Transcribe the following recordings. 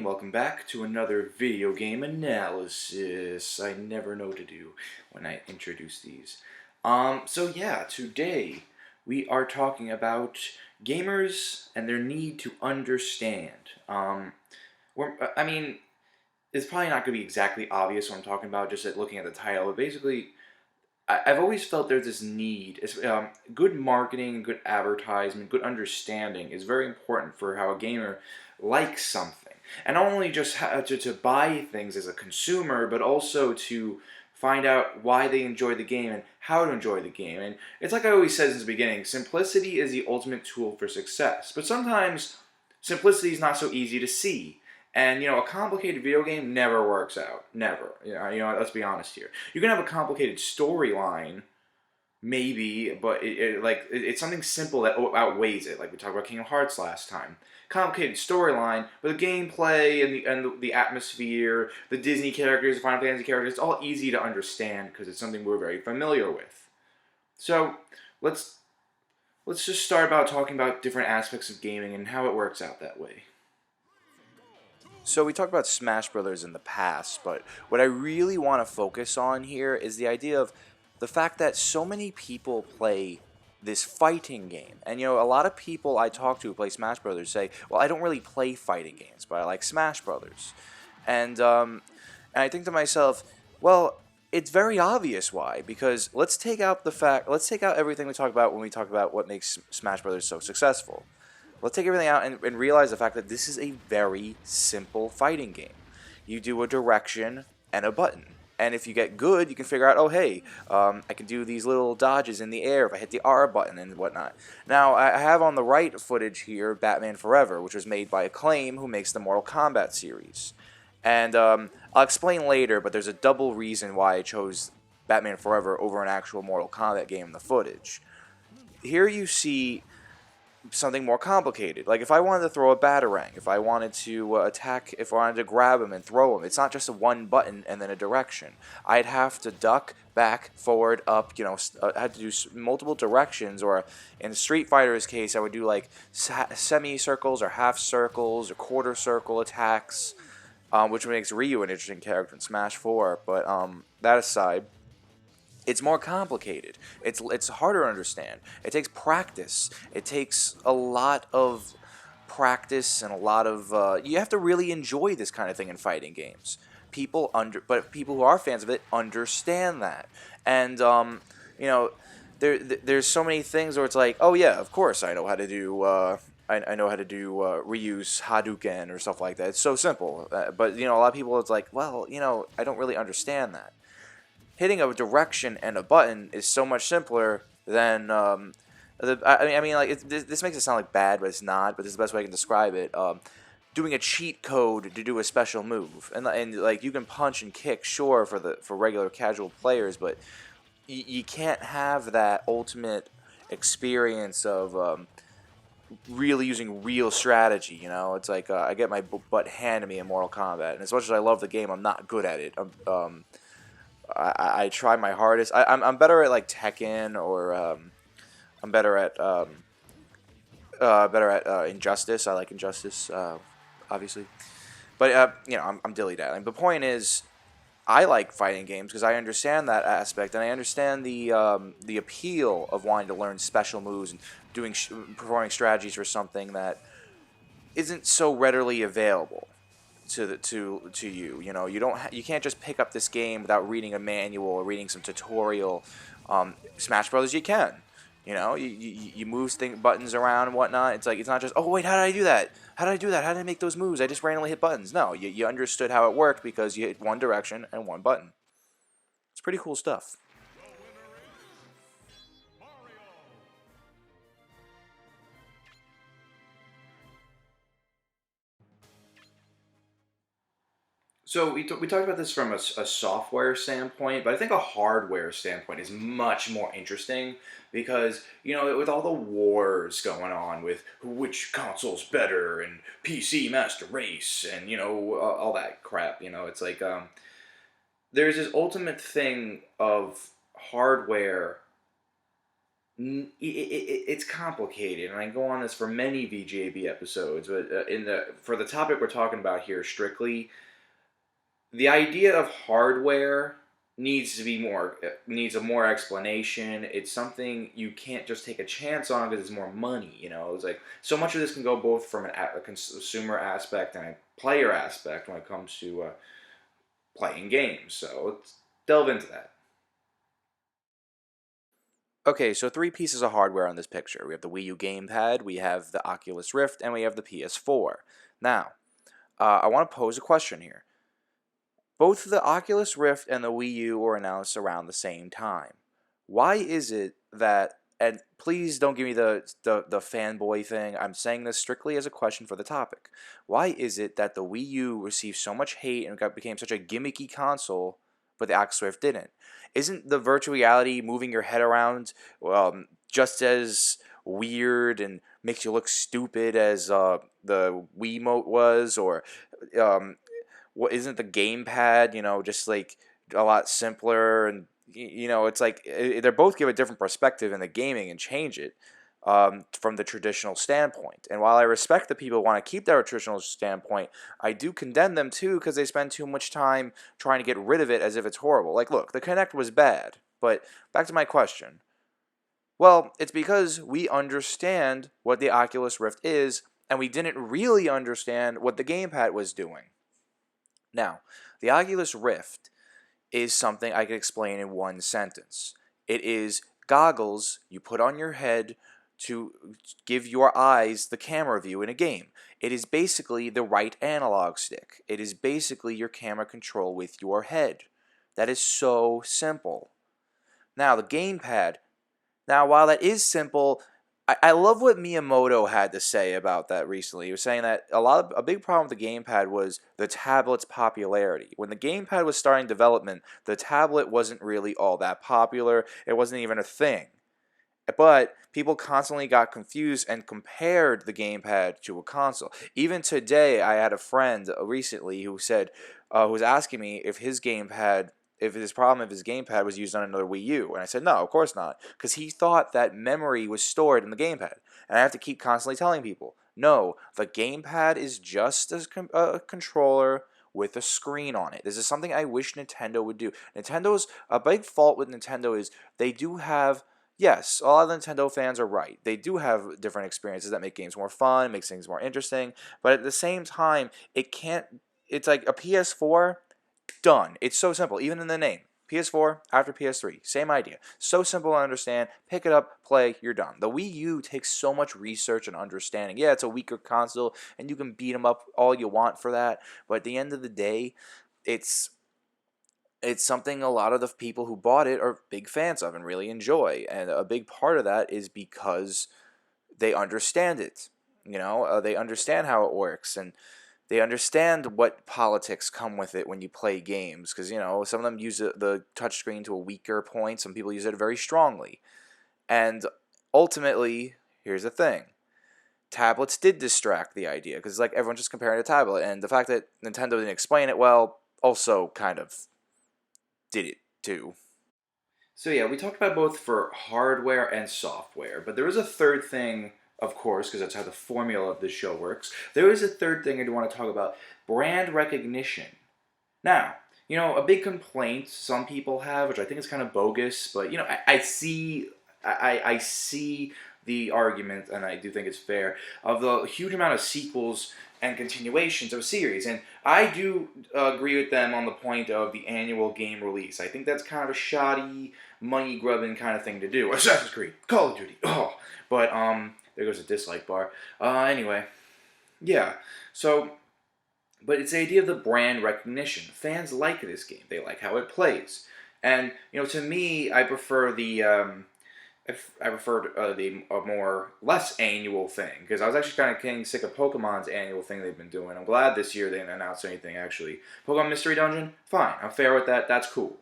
welcome back to another video game analysis. I never know what to do when I introduce these. Today we are talking about gamers and their need to understand. I mean, it's probably not going to be exactly obvious what I'm talking about just at looking at the title, but basically, I've always felt there's this need. Good marketing, good advertisement, good understanding is very important for how a gamer likes something. And not only just to buy things as a consumer, but also to find out why they enjoy the game and how to enjoy the game. And it's like I always said since the beginning, simplicity is the ultimate tool for success. But sometimes simplicity is not so easy to see. And, a complicated video game never works out. Never. Let's be honest here. You can have a complicated storyline, maybe, but it's something simple that outweighs it. Like we talked about Kingdom Hearts last time. Complicated storyline, but the gameplay and the atmosphere, the Disney characters, the Final Fantasy characters, it's all easy to understand because it's something we're very familiar with. So, let's just start about talking about different aspects of gaming and how it works out that way. So we talked about Smash Brothers in the past, but what I really want to focus on here is the idea of the fact that so many people play this fighting game. And a lot of people I talk to who play Smash Brothers say, well, I don't really play fighting games, but I like Smash Brothers. And I think to myself, well, it's very obvious why, because let's take out everything we talk about when we talk about what makes Smash Brothers so successful. Let's take everything out and realize the fact that this is a very simple fighting game. You do a direction and a button. And if you get good, you can figure out, oh, hey, I can do these little dodges in the air if I hit the R button and whatnot. Now, I have on the right footage here Batman Forever, which was made by Acclaim, who makes the Mortal Kombat series. And I'll explain later, but there's a double reason why I chose Batman Forever over an actual Mortal Kombat game in the footage. Here you see something more complicated. Like if I wanted to throw a batarang, if I wanted to attack, if I wanted to grab him and throw him, it's not just a one button and then a direction. I'd have to duck, back, forward, up, I had to do multiple directions, or in Street Fighter's case, I would do like semi-circles or half circles or quarter circle attacks, which makes Ryu an interesting character in Smash 4, but that aside, it's more complicated. It's harder to understand. It takes practice. It takes a lot of practice and a lot of you have to really enjoy this kind of thing in fighting games. But people who are fans of it understand that. And there's so many things where it's like, oh yeah, of course I know how to do I know how to do Ryu's Hadouken or stuff like that. It's so simple. But a lot of people, it's like, well, I don't really understand that. Hitting a direction and a button is so much simpler than this makes it sound like bad, but it's not. But this is the best way I can describe it. Doing a cheat code to do a special move, and like you can punch and kick, sure, for regular casual players, but you can't have that ultimate experience of really using real strategy. It's like I get my butt handed to me in Mortal Kombat, and as much as I love the game, I'm not good at it. I try my hardest. I'm better at like Tekken, or I'm better at Injustice. I like Injustice, obviously, but I'm dilly-dallying. The point is, I like fighting games because I understand that aspect, and I understand the appeal of wanting to learn special moves and performing strategies for something that isn't so readily available to you. You can't just pick up this game without reading a manual or reading some tutorial. Smash Brothers, you can. You move buttons around and whatnot. It's like, it's not just, oh wait, how did I do that? How did I make those moves? I just randomly hit buttons. No, you understood how it worked because you hit one direction and one button. It's pretty cool stuff. So we talked about this from a software standpoint, but I think a hardware standpoint is much more interesting because, with all the wars going on with which console's better and PC Master Race and, all that crap, it's like there's this ultimate thing of hardware it's complicated, and I go on this for many VGAB episodes. But for the topic we're talking about here, strictly, the idea of hardware needs a more explanation. It's something you can't just take a chance on because it's more money. It's like so much of this can go both from a consumer aspect and a player aspect when it comes to playing games. So let's delve into that. Okay, so three pieces of hardware on this picture. We have the Wii U gamepad, we have the Oculus Rift, and we have the PS4. Now, I want to pose a question here. Both the Oculus Rift and the Wii U were announced around the same time. Why is it that, and please don't give me the fanboy thing, I'm saying this strictly as a question for the topic. Why is it that the Wii U received so much hate and became such a gimmicky console, but the Oculus Rift didn't? Isn't the virtual reality moving your head around just as weird and makes you look stupid as the Wiimote was, or what isn't the gamepad, just like a lot simpler, and it's like they're both give a different perspective in the gaming and change it from the traditional standpoint. And while I respect the people who want to keep their traditional standpoint, I do condemn them too because they spend too much time trying to get rid of it as if it's horrible. Like, look, the Kinect was bad, but back to my question. Well, it's because we understand what the Oculus Rift is, and we didn't really understand what the gamepad was doing. Now, the Oculus Rift is something I could explain in one sentence. It is goggles you put on your head to give your eyes the camera view in a game. It is basically the right analog stick. It is basically your camera control with your head. That is so simple. Now, the gamepad. Now, while that is simple, I love what Miyamoto had to say about that recently. He was saying that a big problem with the gamepad was the tablet's popularity. When the gamepad was starting development, the tablet wasn't really all that popular. It wasn't even a thing. But people constantly got confused and compared the gamepad to a console. Even today, I had a friend recently who said, who was asking me if his gamepad, if his gamepad was used on another Wii U. And I said, no, of course not. Because he thought that memory was stored in the gamepad. And I have to keep constantly telling people, no, the gamepad is just a controller with a screen on it. This is something I wish Nintendo would do. A big fault with Nintendo is they do have, yes, a lot of Nintendo fans are right. They do have different experiences that make games more fun, makes things more interesting. But at the same time, it's like a PS4, done. It's so simple, even in the name. PS4 after PS3, same idea. So simple to understand. Pick it up, play, you're done. The Wii U takes so much research and understanding. Yeah, it's a weaker console, and you can beat them up all you want for that. But at the end of the day, it's something a lot of the people who bought it are big fans of and really enjoy. And a big part of that is because they understand it. They understand how it works, and they understand what politics come with it when you play games. Because, some of them use the touchscreen to a weaker point. Some people use it very strongly. And ultimately, here's the thing. Tablets did distract the idea. Because, everyone's just comparing a tablet. And the fact that Nintendo didn't explain it well also kind of did it too. So yeah, we talked about both for hardware and software, but there is a third thing, of course, because that's how the formula of this show works. There is a third thing I do want to talk about: brand recognition. Now, a big complaint some people have, which I think is kind of bogus, but I see, I see the argument, and I do think it's fair, of the huge amount of sequels and continuations of series. And I do agree with them on the point of the annual game release. I think that's kind of a shoddy, money-grubbing kind of thing to do. Assassin's Creed, Call of Duty, oh. But, there goes a dislike bar. Anyway, yeah. So, but it's the idea of the brand recognition. Fans like this game. They like how it plays. And, to me, I prefer the more less annual thing, because I was actually kind of getting sick of Pokemon's annual thing they've been doing. I'm glad this year they didn't announce anything, actually. Pokemon Mystery Dungeon, fine, I'm fair with that, that's cool.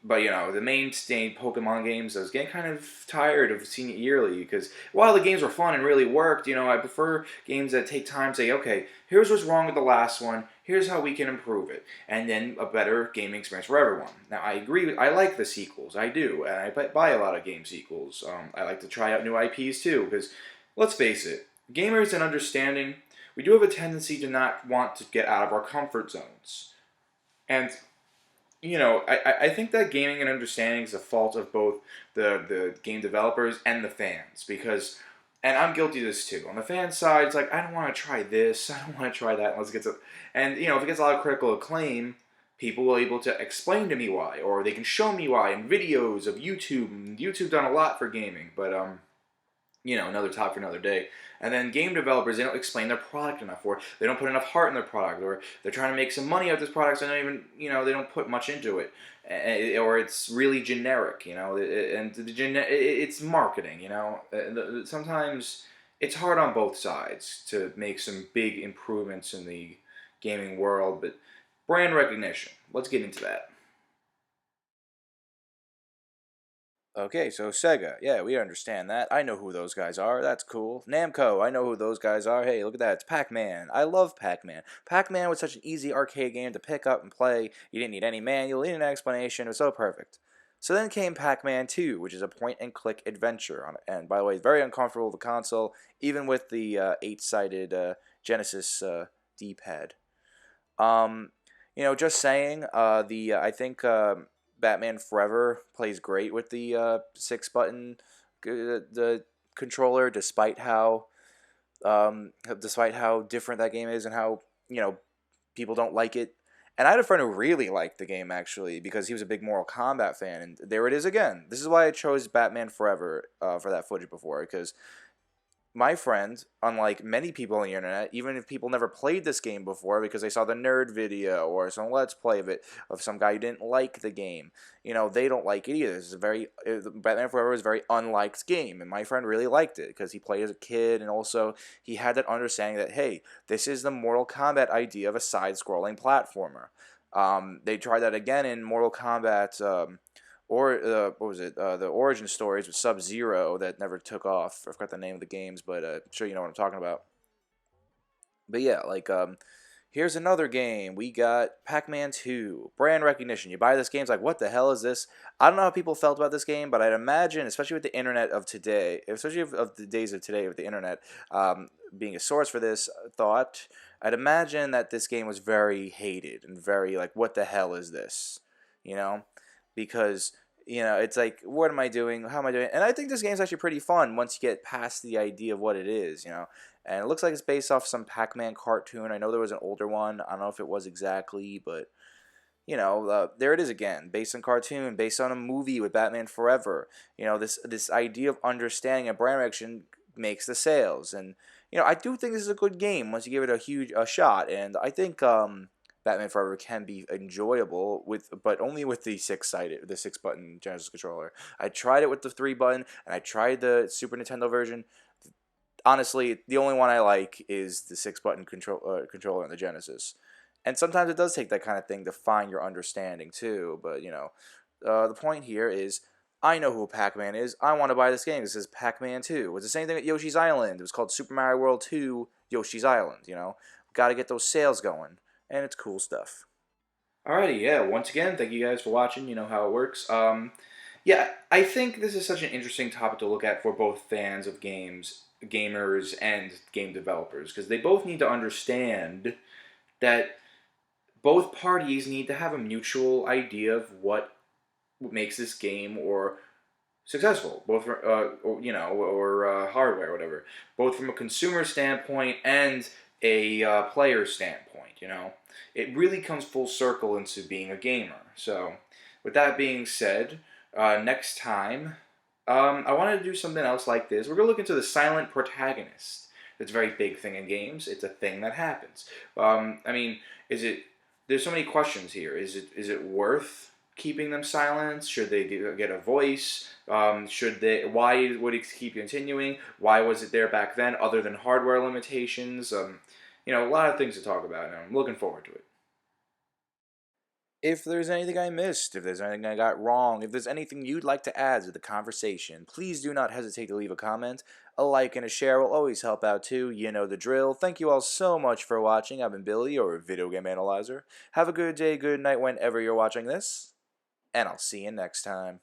But, the mainstay Pokemon games, I was getting kind of tired of seeing it yearly, because while the games were fun and really worked, I prefer games that take time to say, okay, here's what's wrong with the last one, Here's how we can improve it, and then a better gaming experience for everyone. Now, I agree. I like the sequels. I do, and I buy a lot of game sequels. I like to try out new IPs too, because let's face it, gamers and understanding, we do have a tendency to not want to get out of our comfort zones. And I think that gaming and understanding is a fault of both the game developers and the fans because, and I'm guilty of this too. On the fan side, it's like I don't want to try this, I don't want to try that. Let's get to, and if it gets a lot of critical acclaim, people will be able to explain to me why, or they can show me why in videos of YouTube. YouTube done a lot for gaming, but another topic for another day. And then game developers, they don't explain their product enough, or they don't put enough heart in their product, or they're trying to make some money out of this product, so they don't even, they don't put much into it, or it's really generic, and it's marketing, Sometimes it's hard on both sides to make some big improvements in the gaming world, but brand recognition, let's get into that. Okay, so Sega, yeah, we understand that. I know who those guys are. That's cool. Namco, I know who those guys are. Hey, look at that. It's Pac-Man. I love Pac-Man. Pac-Man was such an easy arcade game to pick up and play. You didn't need any manual, you didn't need an explanation. It was so perfect. So then came Pac-Man 2, which is a point-and-click adventure. And by the way, very uncomfortable with the console, even with the 8-sided Genesis D-pad. Just saying, I think Batman Forever plays great with the 6-button the controller, despite how different that game is and how people don't like it. And I had a friend who really liked the game actually because he was a big Mortal Kombat fan. And there it is again. This is why I chose Batman Forever for that footage before, because my friend, unlike many people on the internet, even if people never played this game before because they saw the nerd video or some let's play of it of some guy who didn't like the game, they don't like it either. This is Batman Forever is a very unliked game, and my friend really liked it because he played as a kid, and also he had that understanding that hey, this is the Mortal Kombat idea of a side-scrolling platformer. They tried that again in Mortal Kombat. Or what was it? The origin stories with Sub-Zero that never took off. I forgot the name of the games, but I'm sure you know what I'm talking about. But yeah, here's another game. We got Pac-Man 2, brand recognition. You buy this game, it's like, what the hell is this? I don't know how people felt about this game, but I'd imagine, especially with the internet of today, especially of the days of today with the internet being a source for this thought, I'd imagine that this game was very hated and very like, what the hell is this? Because it's like, what am I doing? How am I doing? And I think this game's actually pretty fun once you get past the idea of what it is, And it looks like it's based off some Pac-Man cartoon. I know there was an older one. I don't know if it was exactly, but there it is again, based on cartoon, based on a movie with Batman Forever. This idea of understanding a brand action makes the sales, and I do think this is a good game once you give it a shot, and I think Batman Forever can be enjoyable but only with the 6-button Genesis controller. I tried it with the 3-button, and I tried the Super Nintendo version. Honestly, the only one I like is the 6-button controller on the Genesis. And sometimes it does take that kind of thing to find your understanding too. But the point here is, I know who Pac-Man is. I want to buy this game. This is Pac-Man 2. It's the same thing with Yoshi's Island. It was called Super Mario World 2 Yoshi's Island. Got to get those sales going. And it's cool stuff. Alrighty, yeah. Once again, thank you guys for watching. You know how it works. Yeah, I think this is such an interesting topic to look at for both fans of games, gamers, and game developers, because they both need to understand that both parties need to have a mutual idea of what makes this game or successful, both or hardware, or whatever, both from a consumer standpoint and a player standpoint. It really comes full circle into being a gamer. So, with that being said, next time, I wanted to do something else like this. We're gonna look into the silent protagonist. It's a very big thing in games. It's a thing that happens. Is it? There's so many questions here. Is it worth keeping them silent? Should they get a voice? Should they? Why would it keep continuing? Why was it there back then, other than hardware limitations? A lot of things to talk about, and I'm looking forward to it. If there's anything I missed, if there's anything I got wrong, if there's anything you'd like to add to the conversation, please do not hesitate to leave a comment. A like and a share will always help out too. You know the drill. Thank you all so much for watching. I've been Billy, your video game analyzer. Have a good day, good night whenever you're watching this, and I'll see you next time.